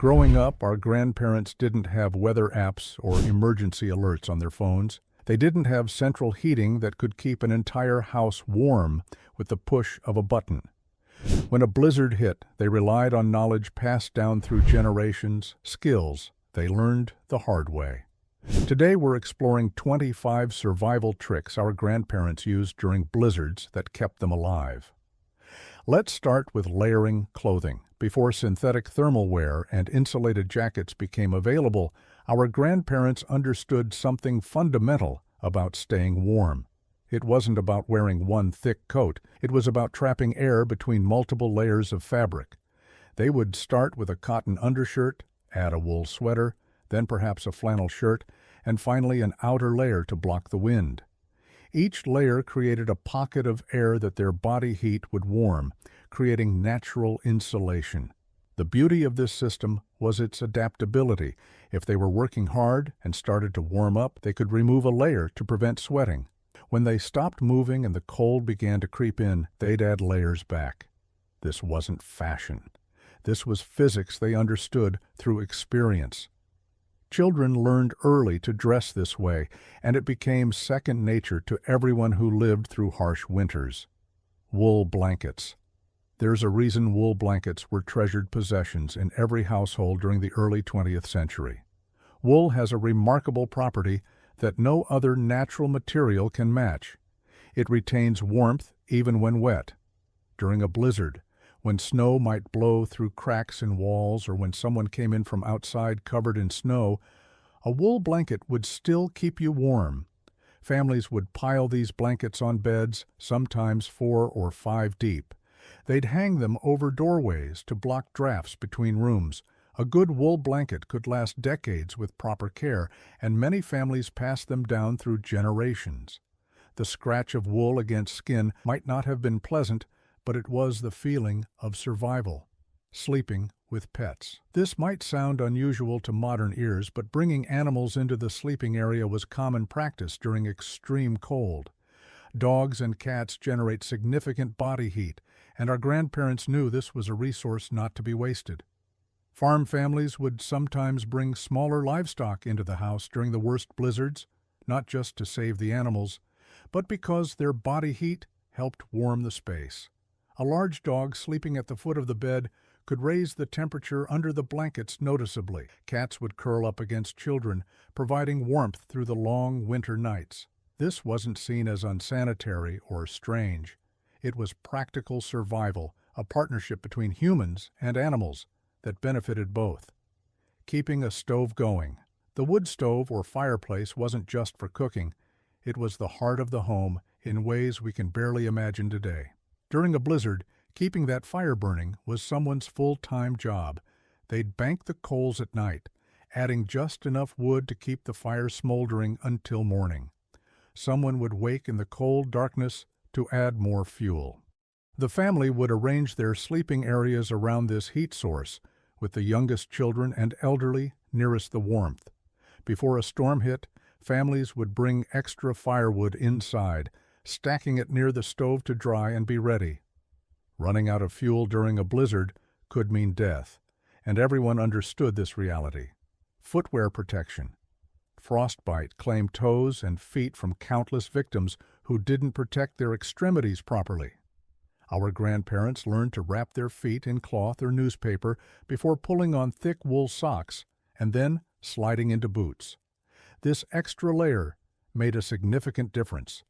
Growing up, our grandparents didn't have weather apps or emergency alerts on their phones. They didn't have central heating that could keep an entire house warm with the push of a button. When a blizzard hit, they relied on knowledge passed down through generations, skills they learned the hard way. Today we're exploring 25 survival tricks our grandparents used during blizzards that kept them alive. Let's start with layering clothing. Before synthetic thermal wear and insulated jackets became available, our grandparents understood something fundamental about staying warm. It wasn't about wearing one thick coat, it was about trapping air between multiple layers of fabric. They would start with a cotton undershirt, add a wool sweater, then perhaps a flannel shirt, and finally an outer layer to block the wind. Each layer created a pocket of air that their body heat would warm, creating natural insulation. The beauty of this system was its adaptability. If they were working hard and started to warm up, they could remove a layer to prevent sweating. When they stopped moving and the cold began to creep in, they'd add layers back. This wasn't fashion. This was physics they understood through experience. Children learned early to dress this way, and it became second nature to everyone who lived through harsh winters. Wool blankets. There's a reason wool blankets were treasured possessions in every household during the early 20th century. Wool has a remarkable property that no other natural material can match. It retains warmth even when wet. During a blizzard, when snow might blow through cracks in walls or when someone came in from outside covered in snow, a wool blanket would still keep you warm. Families would pile these blankets on beds, sometimes 4 or 5 deep. They'd hang them over doorways to block drafts between rooms. A good wool blanket could last decades with proper care, and many families passed them down through generations. The scratch of wool against skin might not have been pleasant, but it was the feeling of survival. Sleeping with pets. This might sound unusual to modern ears, but bringing animals into the sleeping area was common practice during extreme cold. Dogs and cats generate significant body heat, and our grandparents knew this was a resource not to be wasted. Farm families would sometimes bring smaller livestock into the house during the worst blizzards, not just to save the animals, but because their body heat helped warm the space. A large dog sleeping at the foot of the bed could raise the temperature under the blankets noticeably. Cats would curl up against children, providing warmth through the long winter nights. This wasn't seen as unsanitary or strange. It was practical survival, a partnership between humans and animals that benefited both. Keeping a stove going. The wood stove or fireplace wasn't just for cooking. It was the heart of the home in ways we can barely imagine today. During a blizzard, keeping that fire burning was someone's full-time job. They'd bank the coals at night, adding just enough wood to keep the fire smoldering until morning. Someone would wake in the cold darkness to add more fuel. The family would arrange their sleeping areas around this heat source, with the youngest children and elderly nearest the warmth. Before a storm hit, families would bring extra firewood inside, stacking it near the stove to dry and be ready. Running out of fuel during a blizzard could mean death, and everyone understood this reality. Footwear protection. Frostbite claimed toes and feet from countless victims who didn't protect their extremities properly. Our grandparents learned to wrap their feet in cloth or newspaper before pulling on thick wool socks and then sliding into boots. This extra layer made a significant difference.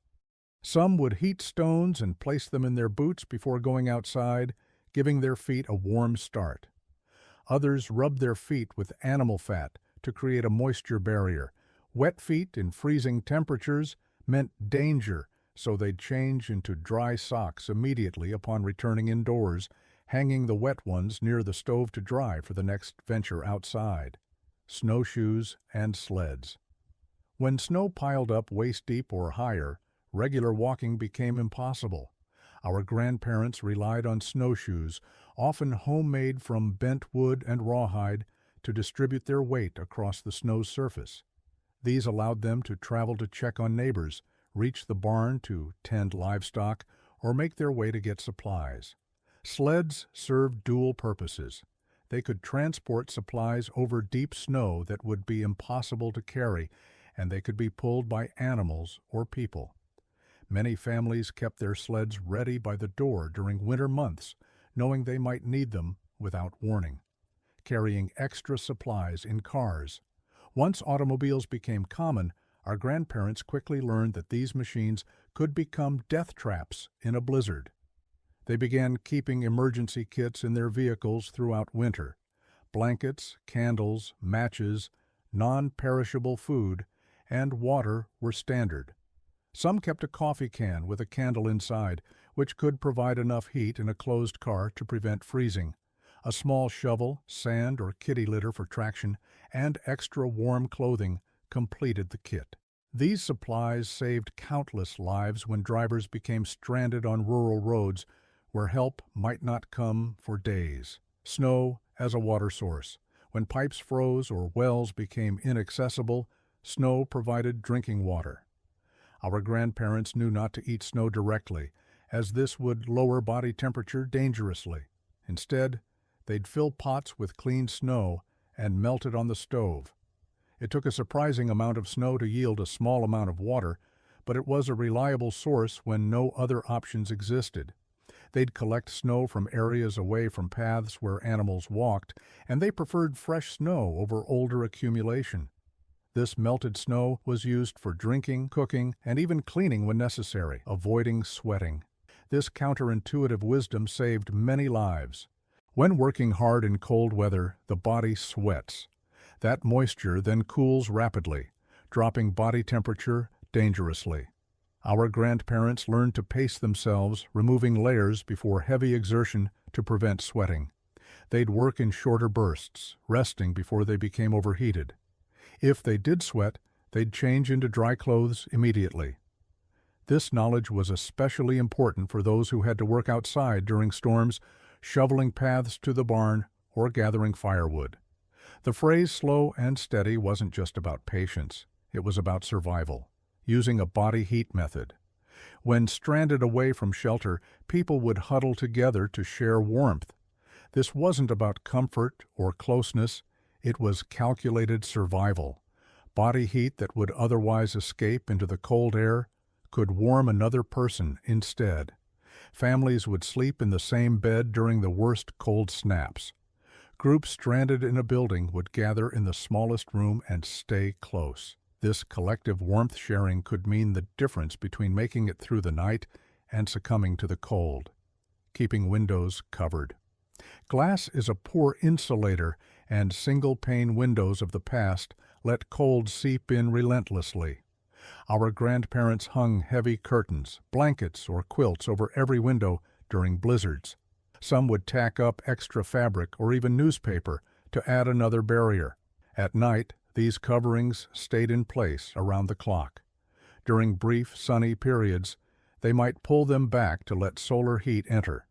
Some would heat stones and place them in their boots before going outside, giving their feet a warm start. Others rubbed their feet with animal fat to create a moisture barrier. Wet feet in freezing temperatures meant danger, so they'd change into dry socks immediately upon returning indoors, hanging the wet ones near the stove to dry for the next venture outside. Snowshoes and sleds. When snow piled up waist-deep or higher, regular walking became impossible. Our grandparents relied on snowshoes, often homemade from bent wood and rawhide, to distribute their weight across the snow surface. These allowed them to travel to check on neighbors, reach the barn to tend livestock, or make their way to get supplies. Sleds served dual purposes. They could transport supplies over deep snow that would be impossible to carry, and they could be pulled by animals or people. Many families kept their sleds ready by the door during winter months, knowing they might need them without warning, carrying extra supplies in cars. Once automobiles became common, our grandparents quickly learned that these machines could become death traps in a blizzard. They began keeping emergency kits in their vehicles throughout winter. Blankets, candles, matches, non-perishable food, and water were standard. Some kept a coffee can with a candle inside, which could provide enough heat in a closed car to prevent freezing. A small shovel, sand or kitty litter for traction, and extra warm clothing completed the kit. These supplies saved countless lives when drivers became stranded on rural roads where help might not come for days. Snow as a water source. When pipes froze or wells became inaccessible, snow provided drinking water. Our grandparents knew not to eat snow directly, as this would lower body temperature dangerously. Instead, they'd fill pots with clean snow and melt it on the stove. It took a surprising amount of snow to yield a small amount of water, but it was a reliable source when no other options existed. They'd collect snow from areas away from paths where animals walked, and they preferred fresh snow over older accumulation. This melted snow was used for drinking, cooking, and even cleaning when necessary, avoiding sweating. This counterintuitive wisdom saved many lives. When working hard in cold weather, the body sweats. That moisture then cools rapidly, dropping body temperature dangerously. Our grandparents learned to pace themselves, removing layers before heavy exertion to prevent sweating. They'd work in shorter bursts, resting before they became overheated. If they did sweat, they'd change into dry clothes immediately. This knowledge was especially important for those who had to work outside during storms, shoveling paths to the barn or gathering firewood. The phrase slow and steady wasn't just about patience, it was about survival, using a body heat method. When stranded away from shelter, people would huddle together to share warmth. This wasn't about comfort or closeness, it was calculated survival. Body heat that would otherwise escape into the cold air could warm another person instead. Families would sleep in the same bed during the worst cold snaps. Groups stranded in a building would gather in the smallest room and stay close. This collective warmth sharing could mean the difference between making it through the night and succumbing to the cold. Keeping windows covered. Glass is a poor insulator, and single-pane windows of the past let cold seep in relentlessly. Our grandparents hung heavy curtains, blankets, or quilts over every window during blizzards. Some would tack up extra fabric or even newspaper to add another barrier. At night, these coverings stayed in place around the clock. During brief, sunny periods, they might pull them back to let solar heat enter,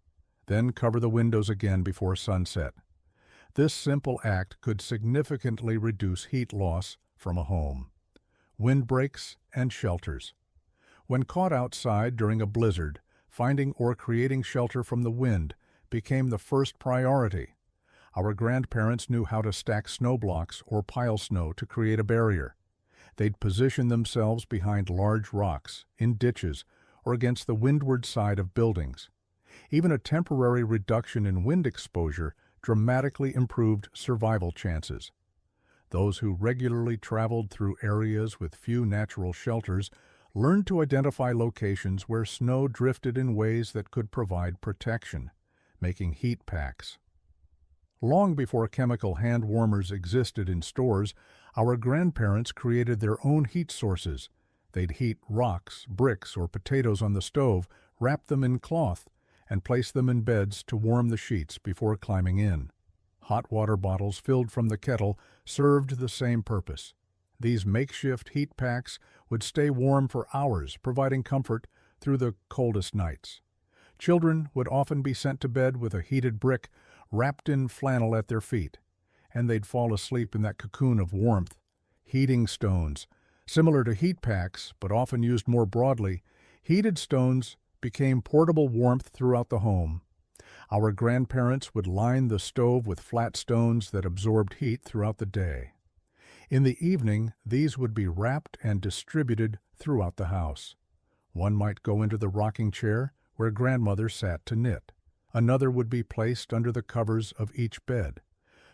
then cover the windows again before sunset. This simple act could significantly reduce heat loss from a home. Windbreaks and shelters. When caught outside during a blizzard, finding or creating shelter from the wind became the first priority. Our grandparents knew how to stack snow blocks or pile snow to create a barrier. They'd position themselves behind large rocks, in ditches, or against the windward side of buildings. Even a temporary reduction in wind exposure dramatically improved survival chances. Those who regularly traveled through areas with few natural shelters learned to identify locations where snow drifted in ways that could provide protection, making heat packs. Long before chemical hand warmers existed in stores, our grandparents created their own heat sources. They'd heat rocks, bricks, or potatoes on the stove, wrap them in cloth, and place them in beds to warm the sheets before climbing in. Hot water bottles filled from the kettle served the same purpose. These makeshift heat packs would stay warm for hours, providing comfort through the coldest nights. Children would often be sent to bed with a heated brick wrapped in flannel at their feet, and they'd fall asleep in that cocoon of warmth. Heating stones, similar to heat packs but often used more broadly, heated stones became portable warmth throughout the home. Our grandparents would line the stove with flat stones that absorbed heat throughout the day. In the evening, these would be wrapped and distributed throughout the house. One might go into the rocking chair where grandmother sat to knit. Another would be placed under the covers of each bed.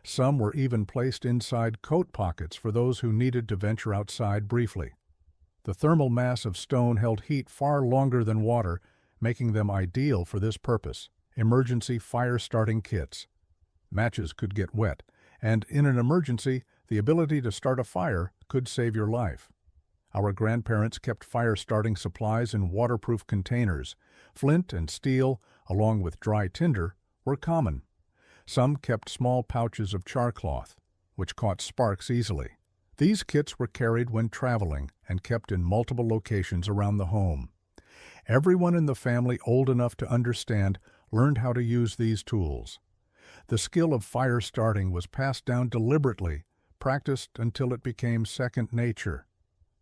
Some were even placed inside coat pockets for those who needed to venture outside briefly. The thermal mass of stone held heat far longer than water, making them ideal for this purpose. Emergency fire-starting kits. Matches could get wet, and in an emergency, the ability to start a fire could save your life. Our grandparents kept fire-starting supplies in waterproof containers. Flint and steel, along with dry tinder, were common. Some kept small pouches of charcloth, which caught sparks easily. These kits were carried when traveling and kept in multiple locations around the home. Everyone in the family old enough to understand learned how to use these tools. The skill of fire starting was passed down deliberately, practiced until it became second nature.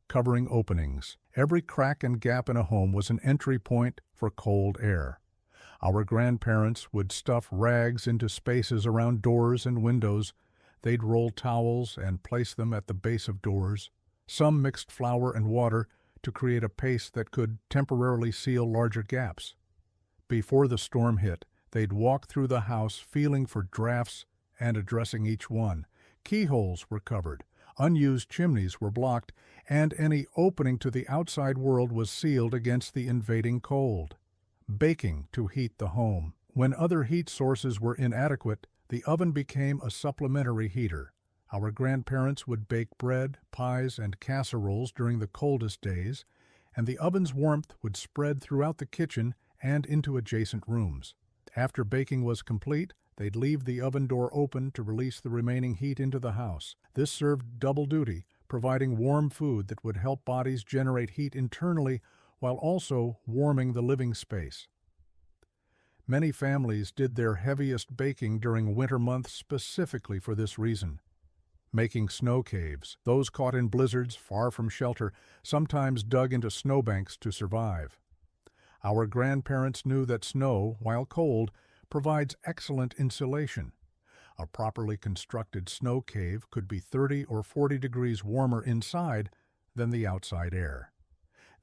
Covering openings. Every crack and gap in a home was an entry point for cold air. Our grandparents would stuff rags into spaces around doors and windows. They'd roll towels and place them at the base of doors. Some mixed flour and water to create a paste that could temporarily seal larger gaps. Before the storm hit, they'd walk through the house feeling for drafts and addressing each one. Keyholes were covered, unused chimneys were blocked, and any opening to the outside world was sealed against the invading cold. Baking to heat the home. When other heat sources were inadequate, the oven became a supplementary heater. Our grandparents would bake bread, pies, and casseroles during the coldest days, and the oven's warmth would spread throughout the kitchen and into adjacent rooms. After baking was complete, they'd leave the oven door open to release the remaining heat into the house. This served double duty, providing warm food that would help bodies generate heat internally while also warming the living space. Many families did their heaviest baking during winter months specifically for this reason. Making snow caves, those caught in blizzards far from shelter, sometimes dug into snowbanks to survive. Our grandparents knew that snow, while cold, provides excellent insulation. A properly constructed snow cave could be 30 or 40 degrees warmer inside than the outside air.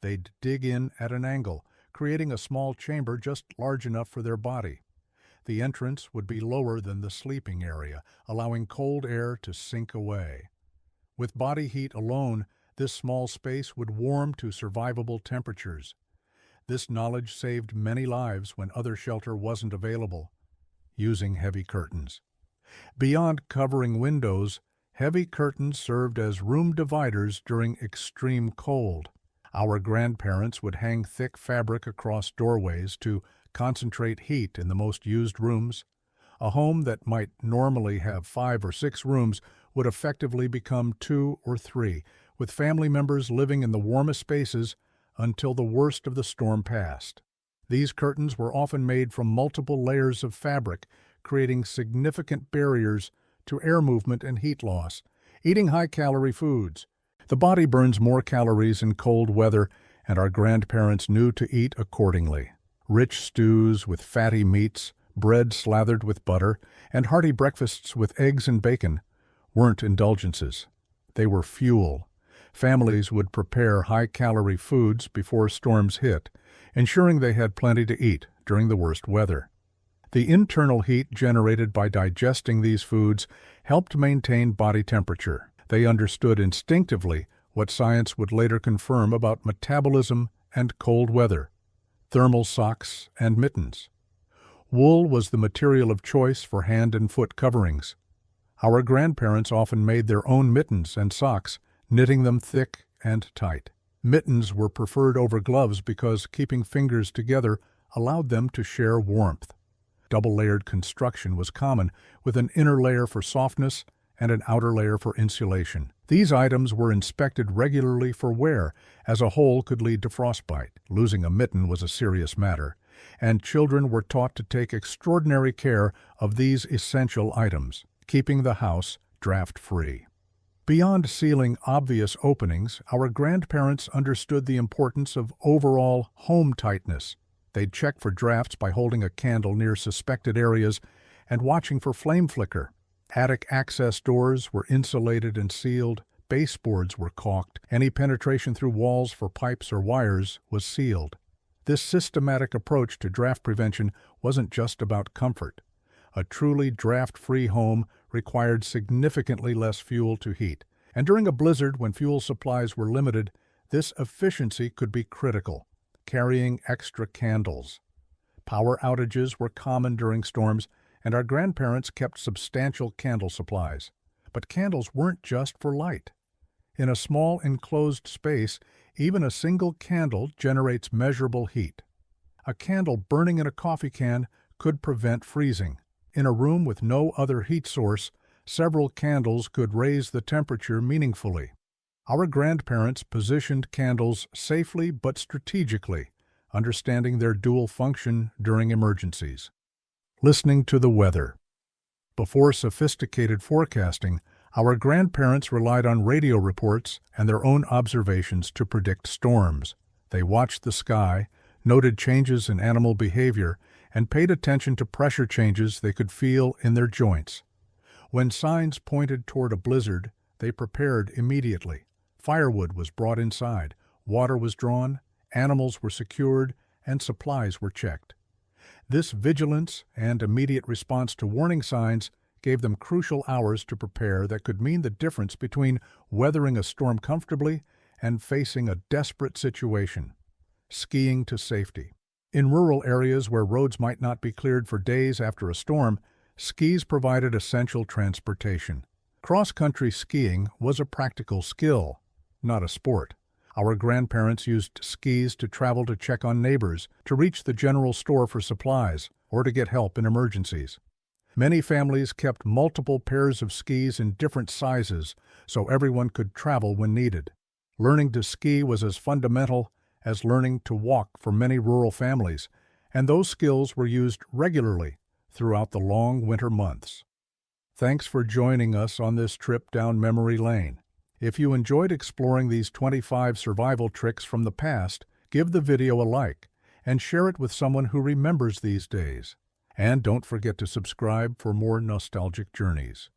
They'd dig in at an angle, creating a small chamber just large enough for their body. The entrance would be lower than the sleeping area, allowing cold air to sink away. With body heat alone, this small space would warm to survivable temperatures. This knowledge saved many lives when other shelter wasn't available. Using heavy curtains. Beyond covering windows, heavy curtains served as room dividers during extreme cold. Our grandparents would hang thick fabric across doorways to concentrate heat in the most used rooms. A home that might normally have 5 or 6 rooms would effectively become 2 or 3, with family members living in the warmest spaces until the worst of the storm passed. These curtains were often made from multiple layers of fabric, creating significant barriers to air movement and heat loss. Eating high-calorie foods. The body burns more calories in cold weather, and our grandparents knew to eat accordingly. Rich stews with fatty meats, bread slathered with butter, and hearty breakfasts with eggs and bacon weren't indulgences. They were fuel. Families would prepare high-calorie foods before storms hit, ensuring they had plenty to eat during the worst weather. The internal heat generated by digesting these foods helped maintain body temperature. They understood instinctively what science would later confirm about metabolism and cold weather. Thermal socks and mittens. Wool was the material of choice for hand and foot coverings. Our grandparents often made their own mittens and socks, knitting them thick and tight. Mittens were preferred over gloves because keeping fingers together allowed them to share warmth. Double-layered construction was common, with an inner layer for softness and an outer layer for insulation. These items were inspected regularly for wear, as a hole could lead to frostbite. Losing a mitten was a serious matter, and children were taught to take extraordinary care of these essential items, keeping the house draft-free. Beyond sealing obvious openings, our grandparents understood the importance of overall home tightness. They'd check for drafts by holding a candle near suspected areas and watching for flame flicker. Attic access doors were insulated and sealed, baseboards were caulked, any penetration through walls for pipes or wires was sealed. This systematic approach to draft prevention wasn't just about comfort. A truly draft-free home required significantly less fuel to heat, and during a blizzard when fuel supplies were limited, this efficiency could be critical. Carrying extra candles. Power outages were common during storms, and our grandparents kept substantial candle supplies. But candles weren't just for light. In a small enclosed space, even a single candle generates measurable heat. A candle burning in a coffee can could prevent freezing. In a room with no other heat source, several candles could raise the temperature meaningfully. Our grandparents positioned candles safely but strategically, understanding their dual function during emergencies. Listening to the weather. Before sophisticated forecasting, our grandparents relied on radio reports and their own observations to predict storms. They watched the sky, noted changes in animal behavior, and paid attention to pressure changes they could feel in their joints. When signs pointed toward a blizzard, they prepared immediately. Firewood was brought inside, water was drawn, animals were secured, and supplies were checked. This vigilance and immediate response to warning signs gave them crucial hours to prepare that could mean the difference between weathering a storm comfortably and facing a desperate situation. Skiing to safety. In rural areas where roads might not be cleared for days after a storm, skis provided essential transportation. Cross-country skiing was a practical skill, not a sport. Our grandparents used skis to travel to check on neighbors, to reach the general store for supplies, or to get help in emergencies. Many families kept multiple pairs of skis in different sizes so everyone could travel when needed. Learning to ski was as fundamental as learning to walk for many rural families, and those skills were used regularly throughout the long winter months. Thanks for joining us on this trip down memory lane. If you enjoyed exploring these 25 survival tricks from the past, give the video a like and share it with someone who remembers these days. And don't forget to subscribe for more nostalgic journeys.